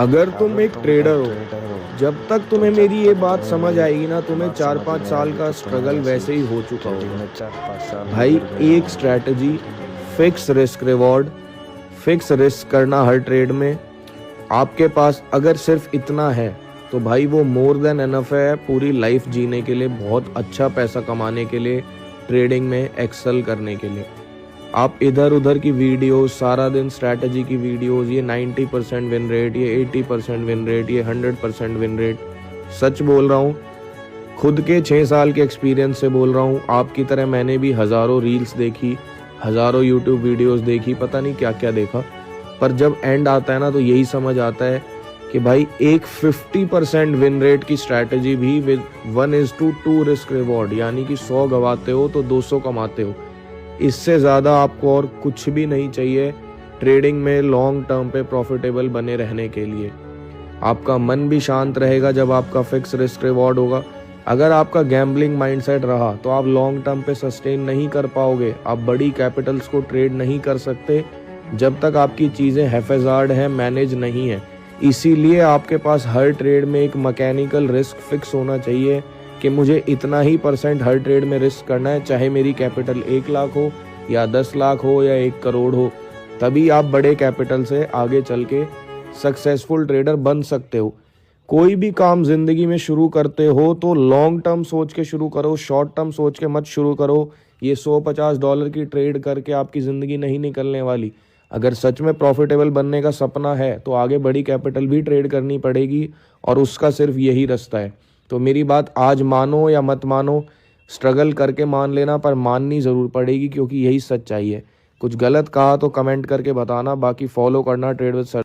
अगर तुम एक ट्रेडर हो, जब तक तुम्हें मेरी ये बात समझ आएगी ना, तुम्हें 4-5 साल का स्ट्रगल वैसे ही हो चुका होगा। भाई, एक strategy, fix risk reward, fix risk करना हर ट्रेड में। आपके पास अगर सिर्फ इतना है तो भाई वो मोर देन एनफ है पूरी लाइफ जीने के लिए, बहुत अच्छा पैसा कमाने के लिए, ट्रेडिंग में एक्सेल करने के लिए। आप इधर उधर की वीडियोस, सारा दिन स्ट्रैटेजी की वीडियोस, ये 90% विन रेट, ये 80% विन रेट, ये 100% विन रेट, सच बोल रहा हूँ, खुद के 6 साल के एक्सपीरियंस से बोल रहा हूँ। आपकी तरह मैंने भी हज़ारों रील्स देखी, हज़ारों यूट्यूब वीडियोस देखी, पता नहीं क्या क्या देखा, पर जब एंड आता है ना तो यही समझ आता है कि भाई एक 50% विन रेट की स्ट्रैटेजी भी विद 1:2 रिस्क रिवॉर्ड, यानी कि 100 गवाते हो तो 200 कमाते हो। इससे ज़्यादा आपको और कुछ भी नहीं चाहिए ट्रेडिंग में लॉन्ग टर्म पे प्रॉफिटेबल बने रहने के लिए। आपका मन भी शांत रहेगा जब आपका फिक्स रिस्क रिवॉर्ड होगा। अगर आपका गैम्बलिंग माइंडसेट रहा तो आप लॉन्ग टर्म पे सस्टेन नहीं कर पाओगे, आप बड़ी कैपिटल्स को ट्रेड नहीं कर सकते जब तक आपकी चीज़ें हैफेजार्ड हैं, मैनेज नहीं है। इसीलिए आपके पास हर ट्रेड में एक मैकेनिकल रिस्क फिक्स होना चाहिए कि मुझे इतना ही % हर ट्रेड में रिस्क करना है, चाहे मेरी कैपिटल 1 लाख हो या 10 लाख हो या 1 करोड़ हो। तभी आप बड़े कैपिटल से आगे चल के सक्सेसफुल ट्रेडर बन सकते हो। कोई भी काम जिंदगी में शुरू करते हो तो लॉन्ग टर्म सोच के शुरू करो, शॉर्ट टर्म सोच के मत शुरू करो। ये $150 की ट्रेड करके आपकी ज़िंदगी नहीं निकलने वाली। अगर सच में प्रॉफिटेबल बनने का सपना है तो आगे बड़ी कैपिटल भी ट्रेड करनी पड़ेगी, और उसका सिर्फ यही रास्ता है। तो मेरी बात आज मानो या मत मानो, स्ट्रगल करके मान लेना, पर माननी ज़रूर पड़ेगी क्योंकि यही सच्चाई है। कुछ गलत कहा तो कमेंट करके बताना, बाकी फॉलो करना ट्रेड विद सर।